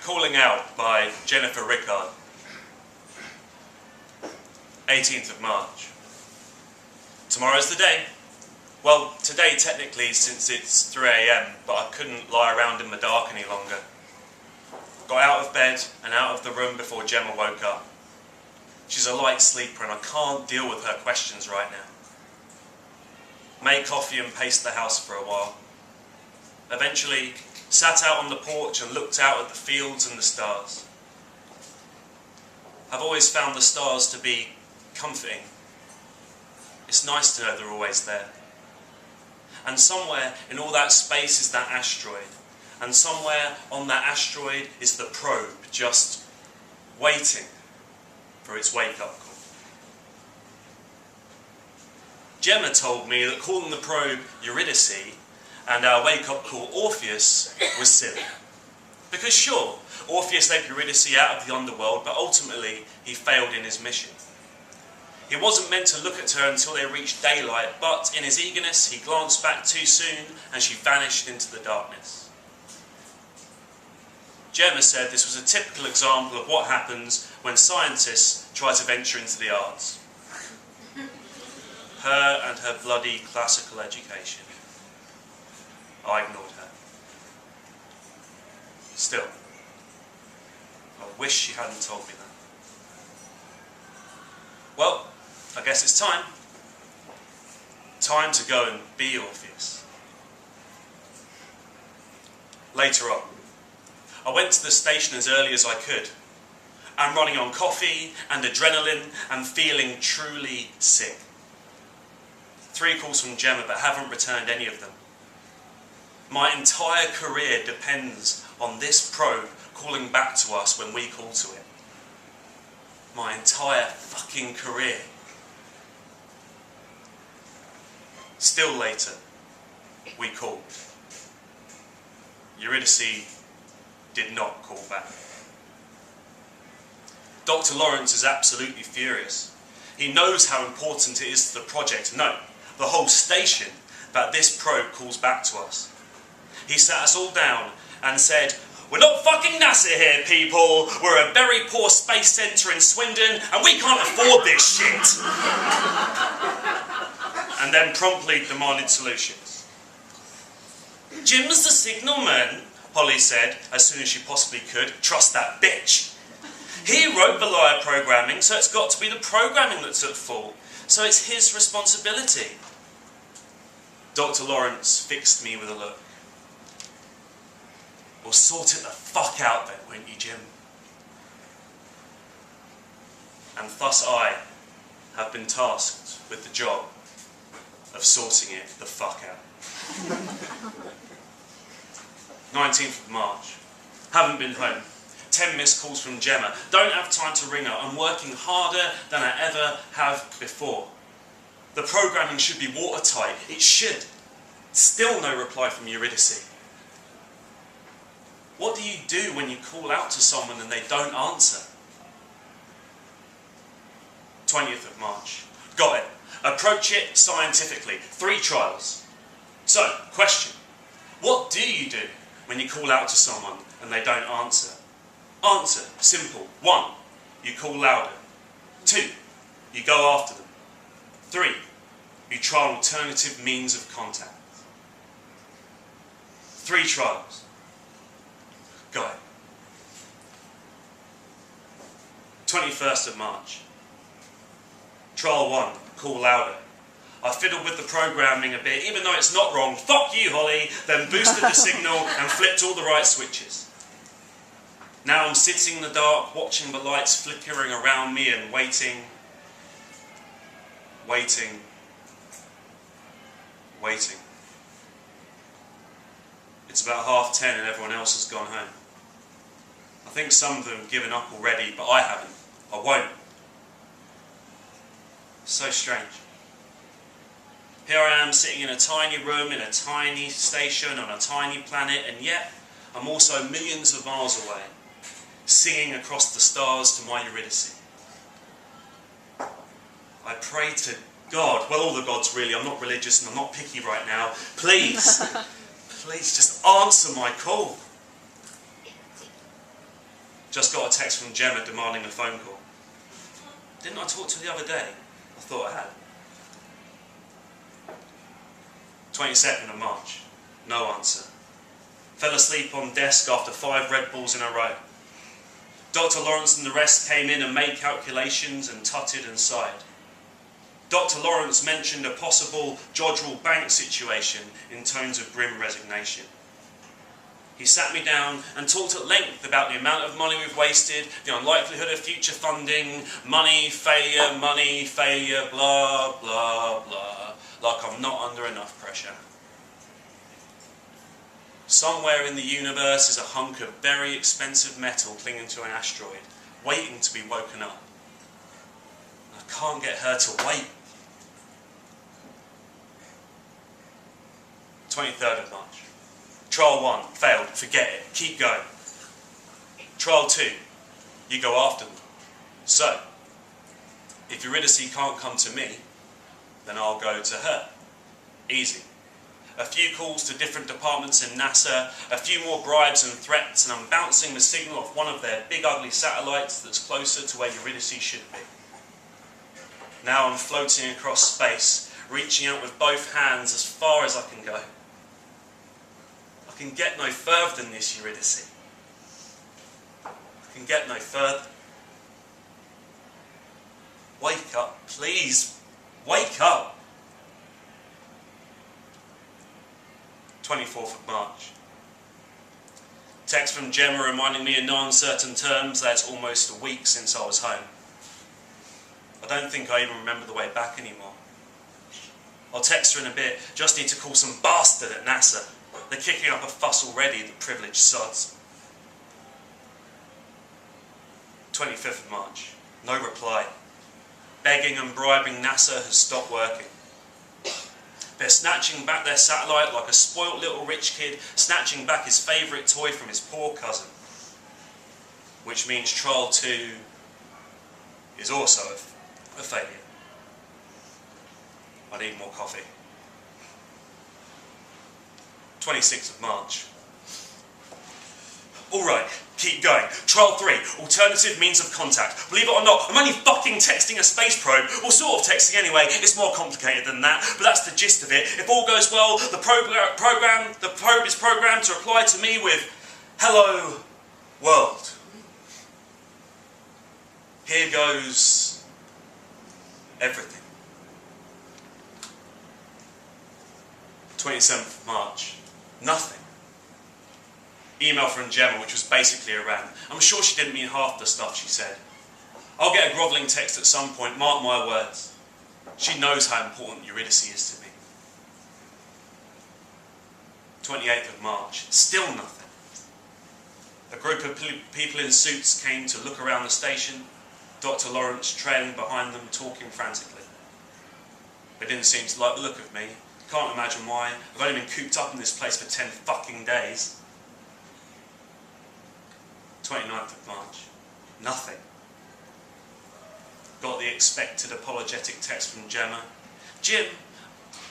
Calling Out by Jennifer Rickard. 18th of March. Tomorrow's the day. Well, today technically, since it's 3 AM, but I couldn't lie around in the dark any longer. Got out of bed and out of the room before Gemma woke up. She's a light sleeper and I can't deal with her questions right now. Made coffee and paced the house for a while. Eventually, sat out on the porch and looked out at the fields and the stars. I've always found the stars to be comforting. It's nice to know they're always there. And somewhere in all that space is that asteroid. And somewhere on that asteroid is the probe, just waiting for its wake-up call. Gemma told me that calling the probe Eurydice and our wake-up call Orpheus was silly. Because sure, Orpheus led Eurydice out of the underworld, but ultimately he failed in his mission. He wasn't meant to look at her until they reached daylight, but in his eagerness he glanced back too soon and she vanished into the darkness. Gemma said this was a typical example of what happens when scientists try to venture into the arts. Her and her bloody classical education. I ignored her. Still, I wish she hadn't told me that. Well, I guess it's time. Time to go and be Orpheus. Later on, I went to the station as early as I could. I'm running on coffee and adrenaline and feeling truly sick. 3 calls from Gemma, but haven't returned any of them. My entire career depends on this probe calling back to us when we call to it. My entire fucking career. Still later, we called. Eurydice did not call back. Dr. Lawrence is absolutely furious. He knows how important it is to the project, no, the whole station, that this probe calls back to us. He sat us all down and said, "We're not fucking NASA here, people. We're a very poor space centre in Swindon and we can't afford this shit." And then promptly demanded solutions. "Jim's the signalman," Holly said, as soon as she possibly could. Trust that bitch. "He wrote the liar programming, so it's got to be the programming that's at fault. So it's his responsibility." Dr. Lawrence fixed me with a look. "Well, sort it the fuck out then, won't you, Jim?" And thus I have been tasked with the job of sorting it the fuck out. 19th of March. Haven't been home. 10 missed calls from Gemma. Don't have time to ring her. I'm working harder than I ever have before. The programming should be watertight. It should. Still no reply from Eurydice. What do you do when you call out to someone and they don't answer? 20th of March. Got it. Approach it scientifically. 3 trials. So, question. What do you do when you call out to someone and they don't answer? Answer. Simple. 1. You call louder. 2. You go after them. 3. You try an alternative means of contact. 3 trials. Got it. 21st of March. Trial 1. Call louder. I fiddled with the programming a bit, even though it's not wrong. Fuck you, Holly. Then boosted the signal and flipped all the right switches. Now I'm sitting in the dark, watching the lights flickering around me and waiting. Waiting. Waiting. It's about 10:30 and everyone else has gone home. I think some of them have given up already, but I haven't. I won't. So strange. Here I am sitting in a tiny room, in a tiny station, on a tiny planet, and yet I'm also millions of miles away, singing across the stars to my Eurydice. I pray to God, well, all the gods really, I'm not religious and I'm not picky right now, please, please just answer my call. Just got a text from Gemma demanding a phone call. Didn't I talk to her the other day? I thought I had. 22nd of March. No answer. Fell asleep on desk after 5 Red Bulls in a row. Dr. Lawrence and the rest came in and made calculations and tutted and sighed. Dr. Lawrence mentioned a possible Jodrell Bank situation in tones of grim resignation. He sat me down and talked at length about the amount of money we've wasted, the unlikelihood of future funding, money, failure, blah, blah, blah, like I'm not under enough pressure. Somewhere in the universe is a hunk of very expensive metal clinging to an asteroid, waiting to be woken up. I can't get her to wait. 23rd of March. Trial 1, failed, forget it, keep going. Trial 2, you go after them. So, if Eurydice can't come to me, then I'll go to her. Easy. A few calls to different departments in NASA, a few more bribes and threats, and I'm bouncing the signal off one of their big ugly satellites that's closer to where Eurydice should be. Now I'm floating across space, reaching out with both hands as far as I can go. I can get no further than this, Eurydice. I can get no further. Wake up, please. Wake up. 24th of March. Text from Gemma reminding me in no uncertain terms that it's almost a week since I was home. I don't think I even remember the way back anymore. I'll text her in a bit, just need to call some bastard at NASA. They're kicking up a fuss already, the privileged sods. 25th of March. No reply. Begging and bribing NASA has stopped working. They're snatching back their satellite like a spoilt little rich kid snatching back his favourite toy from his poor cousin. Which means Trial 2 is also a failure. I need more coffee. 26th of March. Alright, keep going. Trial 3, alternative means of contact. Believe it or not, I'm only fucking texting a space probe. Well, sort of texting anyway. It's more complicated than that, but that's the gist of it. If all goes well, the probe is programmed to reply to me with, "Hello, world." Here goes everything. 27th of March. Nothing. Email from Gemma, which was basically a rant. I'm sure she didn't mean half the stuff she said. I'll get a grovelling text at some point, mark my words. She knows how important Eurydice is to me. 28th of March. Still nothing. A group of people in suits came to look around the station, Dr. Lawrence trailing behind them, talking frantically. They didn't seem to like the look of me. Can't imagine why. I've only been cooped up in this place for 10 fucking days. 29th of March. Nothing. Got the expected apologetic text from Gemma. "Jim,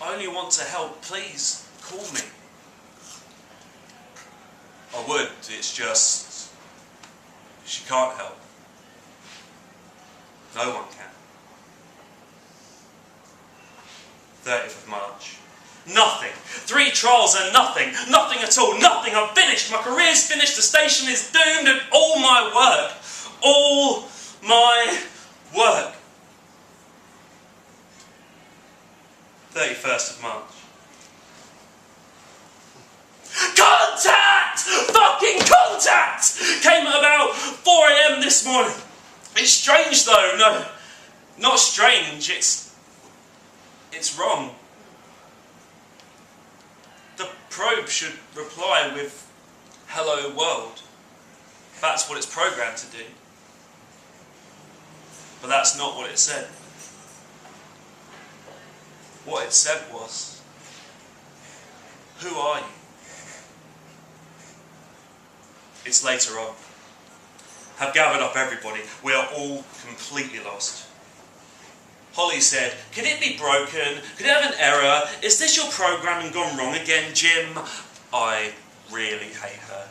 I only want to help. Please, call me." I would, it's just... she can't help. No one can. 30th of March. Nothing. 3 trials and nothing. Nothing at all. Nothing. I'm finished. My career's finished. The station is doomed. And all my work. All my work. 31st of March. Contact! Fucking contact! Came at about 4 AM this morning. It's strange though. No, not strange. It's wrong. The probe should reply with "Hello world." That's what it's programmed to do. But that's not what it said. What it said was, "Who are you?" It's later on. Have gathered up everybody. We are all completely lost. Holly said, "Can it be broken? Could it have an error? Is this your programming gone wrong again, Jim?" I really hate her.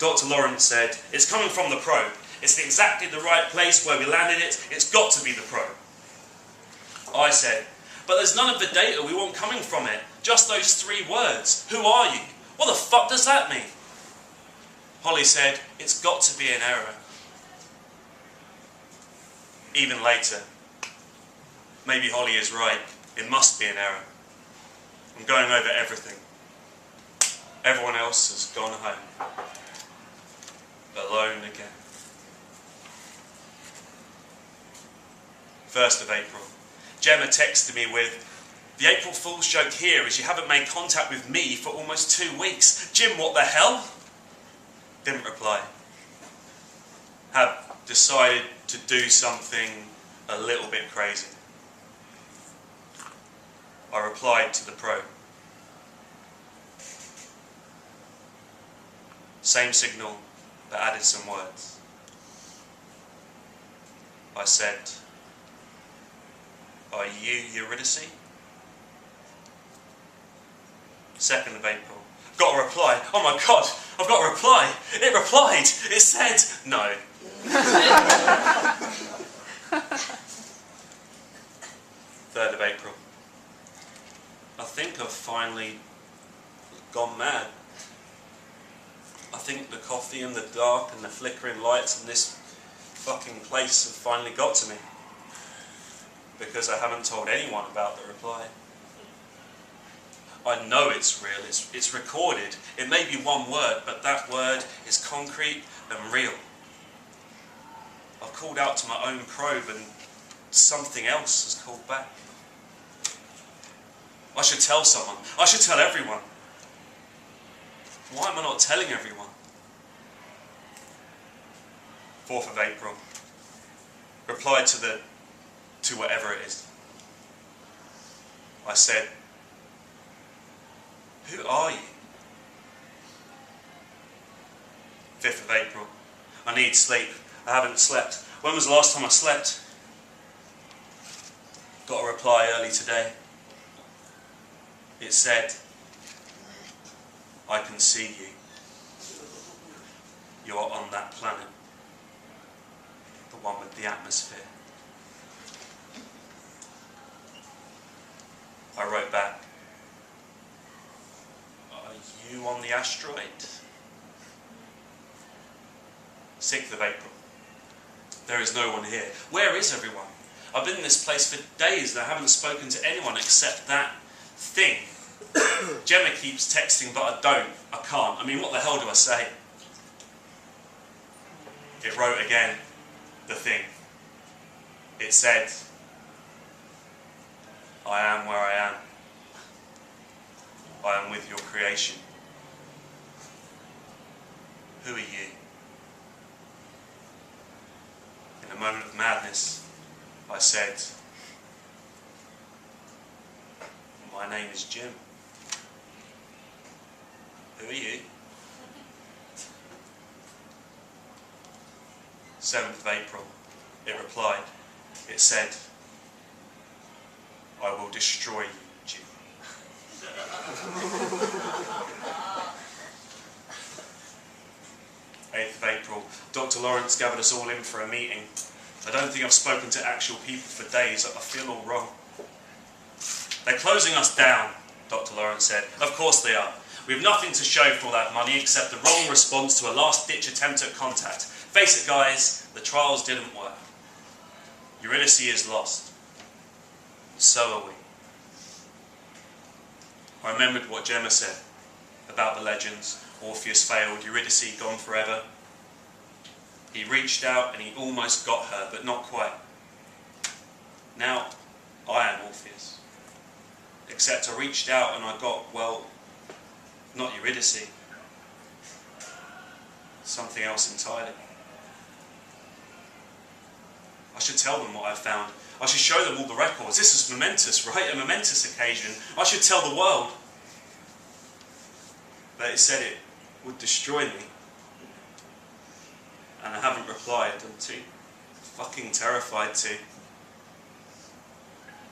Dr. Lawrence said, "It's coming from the probe. It's in exactly the right place where we landed it. It's got to be the probe." I said, "But there's none of the data we want coming from it. Just those 3 words. Who are you? What the fuck does that mean?" Holly said, "It's got to be an error." Even later, maybe Holly is right. It must be an error. I'm going over everything. Everyone else has gone home. Alone again. 1st of April. Gemma texted me with, "The April Fool's joke here is you haven't made contact with me for almost 2 weeks. Jim, what the hell?" Didn't reply. Have decided to do something a little bit crazy. I replied to the probe. Same signal, but added some words. I said, "Are you Eurydice?" 2nd of April. Got a reply. Oh my god, I've got a reply. It replied. It said, "No." 3rd of April. I think I've finally gone mad. I think the coffee and the dark and the flickering lights in this fucking place have finally got to me. Because I haven't told anyone about the reply. I know it's real, it's recorded. It may be 1 word, but that word is concrete and real. I've called out to my own probe and something else has called back. I should tell someone. I should tell everyone. Why am I not telling everyone? 4th of April. Replied to whatever it is. I said, "Who are you?" 5th of April. I need sleep. I haven't slept. When was the last time I slept? Got a reply early today. It said, "I can see you. You are on that planet. The one with the atmosphere." I wrote back, "Are you on the asteroid?" 6th of April. There is no one here. Where is everyone? I've been in this place for days and I haven't spoken to anyone except that thing. Gemma keeps texting, but I don't. I can't. I mean, what the hell do I say? It wrote again, the thing. It said, "I am where I am. I am with your creation. Who are you?" In a moment of madness, I said, "My name is Jim. Who are you?" 7th of April. It replied. It said, "I will destroy you, Jim." 8th of April. Dr. Lawrence gathered us all in for a meeting. I don't think I've spoken to actual people for days. I feel all wrong. "They're closing us down," Dr. Lawrence said. "Of course they are. We have nothing to show for all that money except the wrong response to a last-ditch attempt at contact. Face it, guys, the trials didn't work. Eurydice is lost. So are we." I remembered what Gemma said about the legends. Orpheus failed, Eurydice gone forever. He reached out and he almost got her, but not quite. Now, I am Orpheus. Except I reached out and I got, well, not Eurydice. Something else entirely. I should tell them what I found. I should show them all the records. This is momentous, right? A momentous occasion. I should tell the world. But it said it would destroy me. And I haven't replied. I'm too fucking terrified to.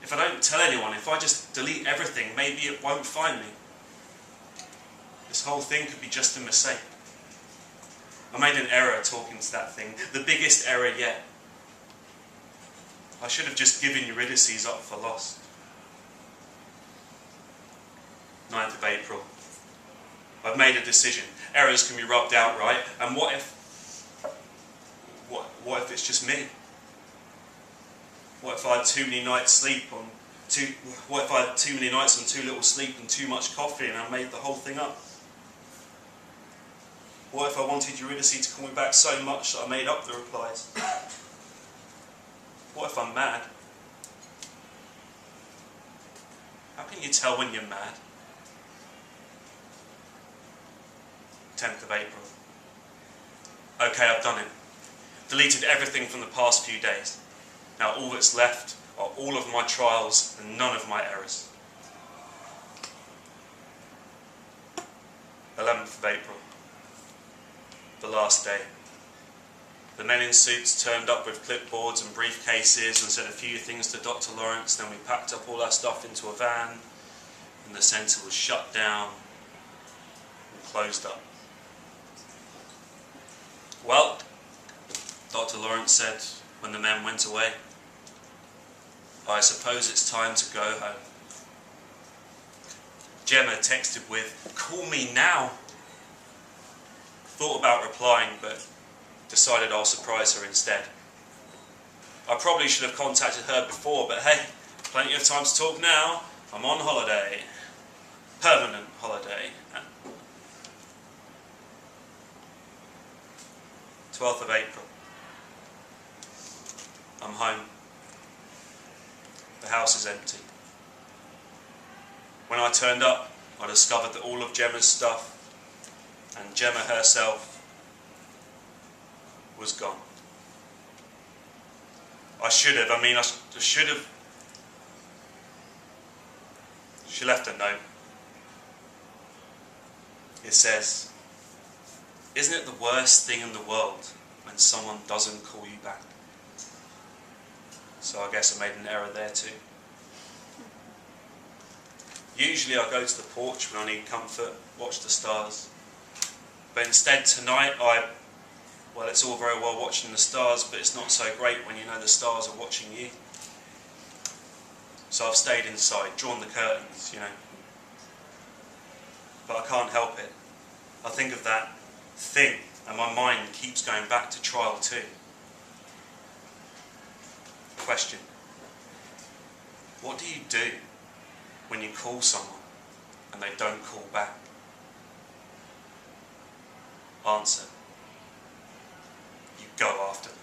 If I don't tell anyone, if I just delete everything, maybe it won't find me. This whole thing could be just a mistake. I made an error talking to that thing, the biggest error yet. I should have just given Eurydice up for lost. 9th of April. I've made a decision. Errors can be rubbed out, right? And what if it's just me? What if I had too many nights sleep on what if I had too many nights on too little sleep and too much coffee and I made the whole thing up? What if I wanted Eurydice to call me back so much that I made up the replies? What if I'm mad? How can you tell when you're mad? 10th of April. Okay, I've done it. Deleted everything from the past few days. Now all that's left are all of my trials and none of my errors. 11th of April. The last day. The men in suits turned up with clipboards and briefcases and said a few things to Dr. Lawrence. Then we packed up all our stuff into a van and the centre was shut down and closed up. Well, Dr. Lawrence said when the men went away, I suppose it's time to go home. Gemma texted with, "Call me now." Thought about replying, but decided I'll surprise her instead. I probably should have contacted her before, but hey, plenty of time to talk now. I'm on holiday. Permanent holiday. 12th of April. I'm home. The house is empty. When I turned up, I discovered that all of Gemma's stuff and Gemma herself was gone. I should have. She left a note. It says, "Isn't it the worst thing in the world when someone doesn't call you back?" So I guess I made an error there too. Usually I go to the porch when I need comfort, watch the stars. But instead tonight well, it's all very well watching the stars, but it's not so great when you know the stars are watching you. So I've stayed inside, drawn the curtains, But I can't help it. I think of that thing and my mind keeps going back to trial 2. Question. What do you do when you call someone and they don't call back? Answer. You go after them.